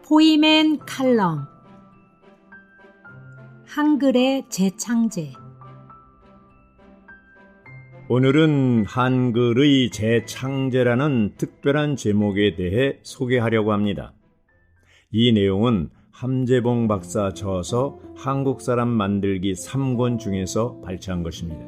포이맨 칼럼 한글의 재창제. 오늘은 한글의 재창제라는 특별한 제목에 대해 소개하려고 합니다. 이 내용은 함재봉 박사 저서 한국사람 만들기 3권 중에서 발췌한 것입니다.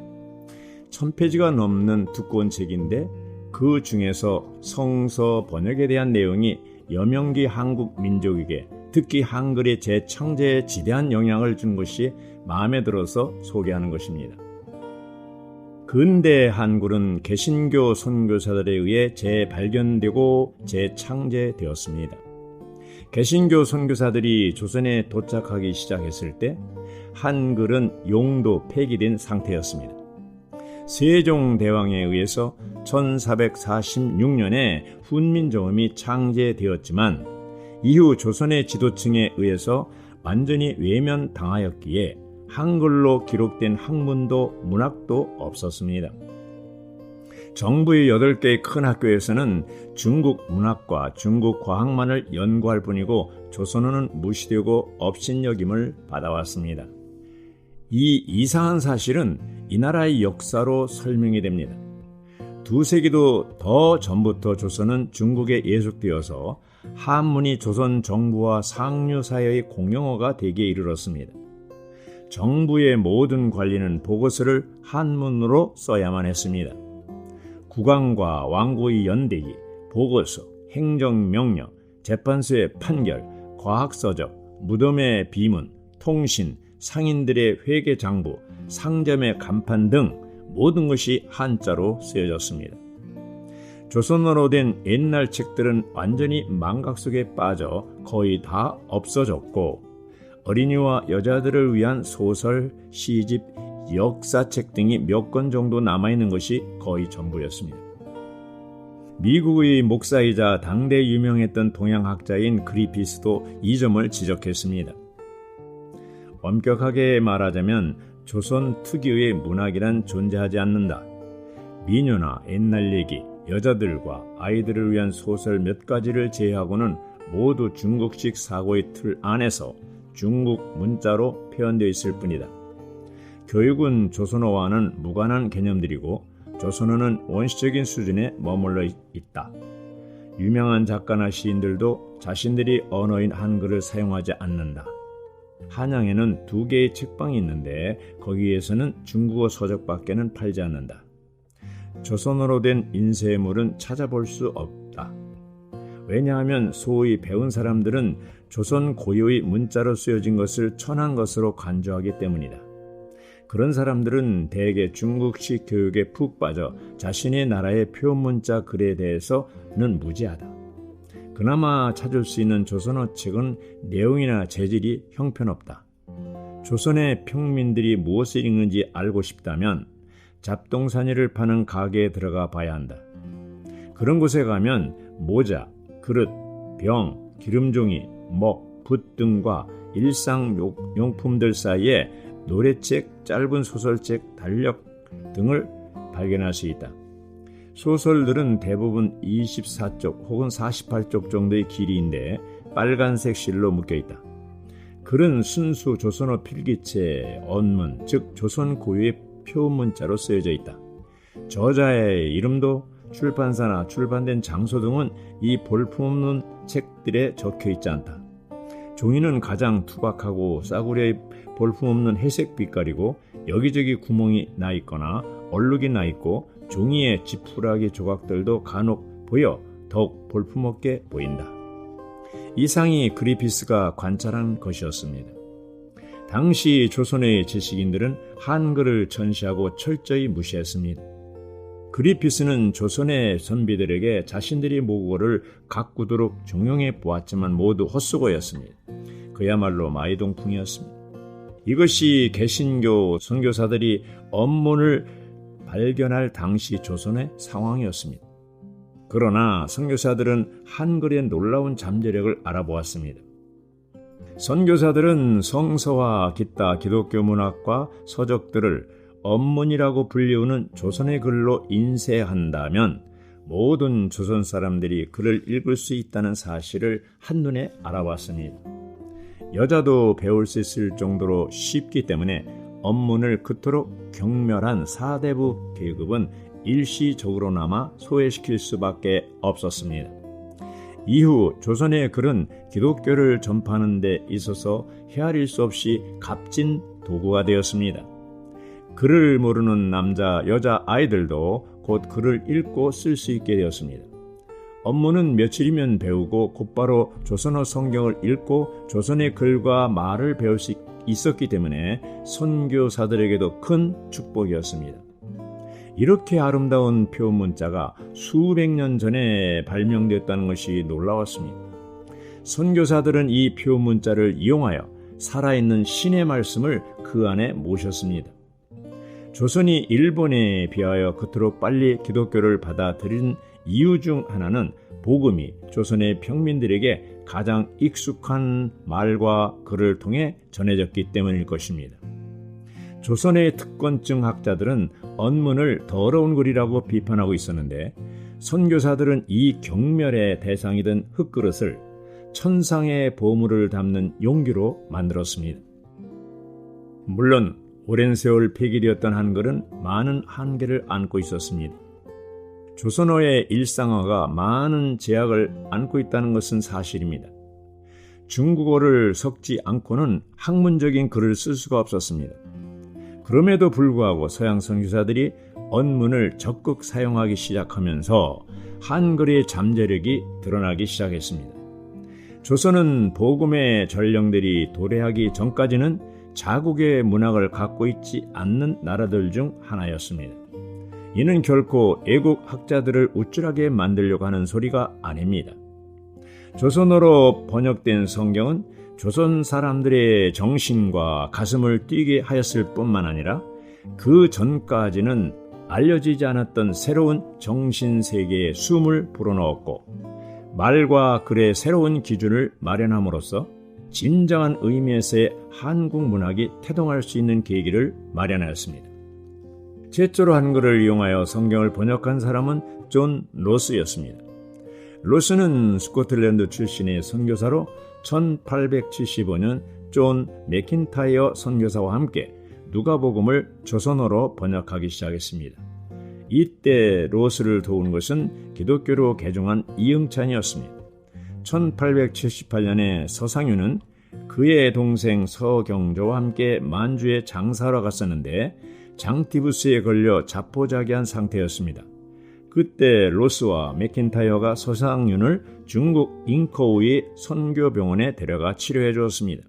1000페이지가 넘는 두꺼운 책인데 그 중에서 성서 번역에 대한 내용이 여명기 한국 민족에게 특히 한글의 재창제에 지대한 영향을 준 것이 마음에 들어서 소개하는 것입니다. 근대 한글은 개신교 선교사들에 의해 재발견되고 재창제되었습니다. 개신교 선교사들이 조선에 도착하기 시작했을 때 한글은 용도 폐기된 상태였습니다. 세종대왕에 의해서 1446년에 훈민정음이 창제되었지만 이후 조선의 지도층에 의해서 완전히 외면당하였기에 한글로 기록된 학문도 문학도 없었습니다. 정부의 8개의 큰 학교에서는 중국 문학과 중국 과학만을 연구할 뿐이고 조선어는 무시되고 업신여김을 받아왔습니다. 이 이상한 사실은 이 나라의 역사로 설명이 됩니다. 2세기도 더 전부터 조선은 중국에 예속되어서 한문이 조선 정부와 상류사회의 공용어가 되기에 이르렀습니다. 정부의 모든 관리는 보고서를 한문으로 써야만 했습니다. 국왕과 왕고의 연대기, 보고서, 행정명령, 재판소의 판결, 과학서적, 무덤의 비문, 통신, 상인들의 회계장부, 상점의 간판 등 모든 것이 한자로 쓰여졌습니다. 조선어로 된 옛날 책들은 완전히 망각 속에 빠져 거의 다 없어졌고 어린이와 여자들을 위한 소설, 시집, 역사책 등이 몇 권 정도 남아있는 것이 거의 전부였습니다. 미국의 목사이자 당대 유명했던 동양학자인 그리피스도 이 점을 지적했습니다. 엄격하게 말하자면 조선 특유의 문학이란 존재하지 않는다. 미녀나 옛날 얘기, 여자들과 아이들을 위한 소설 몇 가지를 제외하고는 모두 중국식 사고의 틀 안에서 중국 문자로 표현되어 있을 뿐이다. 교육은 조선어와는 무관한 개념들이고 조선어는 원시적인 수준에 머물러 있다. 유명한 작가나 시인들도 자신들이 언어인 한글을 사용하지 않는다. 한양에는 2개의 책방이 있는데 거기에서는 중국어 서적밖에는 팔지 않는다. 조선어로 된 인쇄물은 찾아볼 수 없다. 왜냐하면 소위 배운 사람들은 조선 고유의 문자로 쓰여진 것을 천한 것으로 간주하기 때문이다. 그런 사람들은 대개 중국식 교육에 푹 빠져 자신의 나라의 표문자 글에 대해서는 무지하다. 그나마 찾을 수 있는 조선어 책은 내용이나 재질이 형편없다. 조선의 평민들이 무엇을 읽는지 알고 싶다면 잡동사니를 파는 가게에 들어가 봐야 한다. 그런 곳에 가면 모자, 그릇, 병, 기름종이, 먹, 붓 등과 일상용품들 사이에 노래책, 짧은 소설책, 달력 등을 발견할 수 있다. 소설들은 대부분 24쪽 혹은 48쪽 정도의 길이인데 빨간색 실로 묶여있다. 글은 순수 조선어 필기체, 언문, 즉 조선 고유의 표문자로 쓰여져 있다. 저자의 이름도 출판사나 출판된 장소 등은 이 볼품없는 책들에 적혀있지 않다. 종이는 가장 투박하고 싸구려의 볼품없는 회색 빛깔이고 여기저기 구멍이 나 있거나 얼룩이 나 있고 종이의 지푸라기 조각들도 간혹 보여 더욱 볼품없게 보인다. 이상이 그리피스가 관찰한 것이었습니다. 당시 조선의 지식인들은 한글을 전시하고 철저히 무시했습니다. 그리피스는 조선의 선비들에게 자신들이 모국어를 가꾸도록 종용해 보았지만 모두 헛수고였습니다. 그야말로 마이동풍이었습니다. 이것이 개신교 선교사들이 언문을 발견할 당시 조선의 상황이었습니다. 그러나 선교사들은 한글의 놀라운 잠재력을 알아보았습니다. 선교사들은 성서와 기타 기독교 문학과 서적들을 언문이라고 불리우는 조선의 글로 인쇄한다면 모든 조선 사람들이 글을 읽을 수 있다는 사실을 한눈에 알아봤습니다. 여자도 배울 수 있을 정도로 쉽기 때문에 언문을 그토록 경멸한 사대부 계급은 일시적으로나마 소외시킬 수밖에 없었습니다. 이후 조선의 글은 기독교를 전파하는 데 있어서 헤아릴 수 없이 값진 도구가 되었습니다. 글을 모르는 남자, 여자 아이들도 곧 글을 읽고 쓸 수 있게 되었습니다. 언문은 며칠이면 배우고 곧바로 조선어 성경을 읽고 조선의 글과 말을 배울 수 있었기 때문에 선교사들에게도 큰 축복이었습니다. 이렇게 아름다운 표문자가 수백 년 전에 발명됐다는 것이 놀라웠습니다. 선교사들은 이 표문자를 이용하여 살아있는 신의 말씀을 그 안에 모셨습니다. 조선이 일본에 비하여 그토록 빨리 기독교를 받아들인 이유 중 하나는 복음이 조선의 평민들에게 가장 익숙한 말과 글을 통해 전해졌기 때문일 것입니다. 조선의 특권층 학자들은 언문을 더러운 글이라고 비판하고 있었는데 선교사들은 이 경멸의 대상이 된 흙그릇을 천상의 보물을 담는 용기로 만들었습니다. 물론 오랜 세월 폐기되었던 한글은 많은 한계를 안고 있었습니다. 조선어의 일상어가 많은 제약을 안고 있다는 것은 사실입니다. 중국어를 섞지 않고는 학문적인 글을 쓸 수가 없었습니다. 그럼에도 불구하고 서양 선교사들이 언문을 적극 사용하기 시작하면서 한글의 잠재력이 드러나기 시작했습니다. 조선은 복음의 전령들이 도래하기 전까지는 자국의 문학을 갖고 있지 않는 나라들 중 하나였습니다. 이는 결코 애국 학자들을 우쭐하게 만들려고 하는 소리가 아닙니다. 조선어로 번역된 성경은 조선 사람들의 정신과 가슴을 뛰게 하였을 뿐만 아니라 그 전까지는 알려지지 않았던 새로운 정신세계에 숨을 불어넣었고 말과 글의 새로운 기준을 마련함으로써 진정한 의미에서의 한국 문학이 태동할 수 있는 계기를 마련하였습니다. 최초로 한글을 이용하여 성경을 번역한 사람은 존 로스였습니다. 로스는 스코틀랜드 출신의 선교사로 1875년 존 맥킨타이어 선교사와 함께 누가복음을 조선어로 번역하기 시작했습니다. 이때 로스를 도운 것은 기독교로 개종한 이응찬이었습니다. 1878년에 서상윤은 그의 동생 서경조와 함께 만주에 장사하러 갔었는데 장티부스에 걸려 자포자기한 상태였습니다. 그때 로스와 맥킨타이어가 서상윤을 중국 잉커우의 선교병원에 데려가 치료해 주었습니다.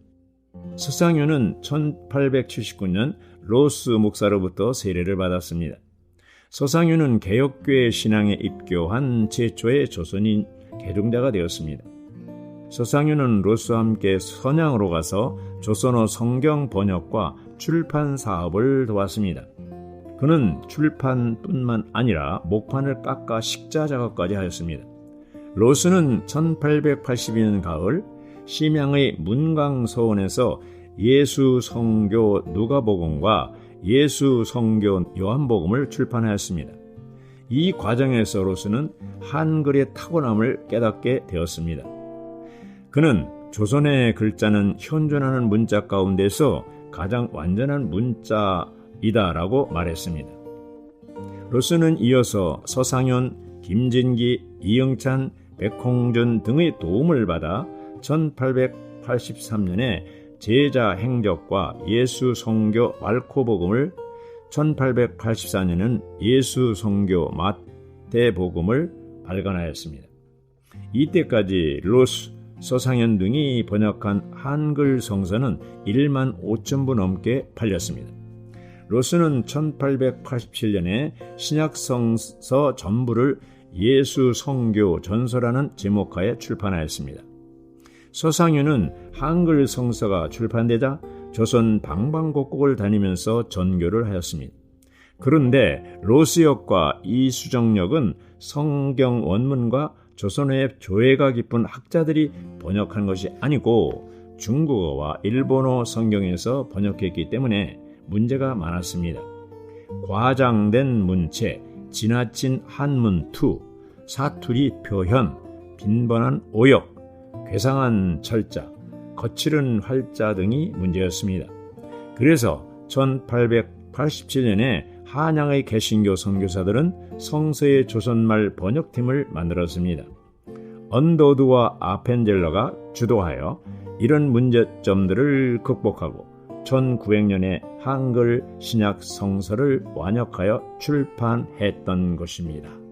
서상윤은 1879년 로스 목사로부터 세례를 받았습니다. 서상윤은 개혁교회 신앙에 입교한 최초의 조선인 개종자가 되었습니다. 서상윤은 로스와 함께 선양으로 가서 조선어 성경 번역과 출판 사업을 도왔습니다. 그는 출판뿐만 아니라 목판을 깎아 식자 작업까지 하였습니다. 로스는 1882년 가을 심양의 문광서원에서 예수 성교 누가복음과 예수 성교 요한복음을 출판하였습니다. 이 과정에서 로스는 한글의 타고남을 깨닫게 되었습니다. 그는 조선의 글자는 현존하는 문자 가운데서 가장 완전한 문자이다라고 말했습니다. 로스는 이어서 서상윤, 김진기, 이응찬, 백홍준 등의 도움을 받아 1883년에 제자 행적과 예수 성교 말코복음을 1884년에는 예수 성교 마태복음을 발간하였습니다. 이때까지 로스, 서상현 등이 번역한 한글 성서는 1만 5천 부 넘게 팔렸습니다. 로스는 1887년에 신약성서 전부를 예수 성교 전서라는 제목하에 출판하였습니다. 서상윤은 한글 성서가 출판되자 조선 방방곡곡을 다니면서 전교를 하였습니다. 그런데 로스역과 이수정역은 성경 원문과 조선어의 조예가 깊은 학자들이 번역한 것이 아니고 중국어와 일본어 성경에서 번역했기 때문에 문제가 많았습니다. 과장된 문체, 지나친 한문투, 사투리 표현, 빈번한 오역, 괴상한 철자, 거칠은 활자 등이 문제였습니다. 그래서 1887년에 한양의 개신교 선교사들은 성서의 조선말 번역팀을 만들었습니다. 언더우드와 아펜젤러가 주도하여 이런 문제점들을 극복하고 1900년에 한글 신약 성서를 완역하여 출판했던 것입니다.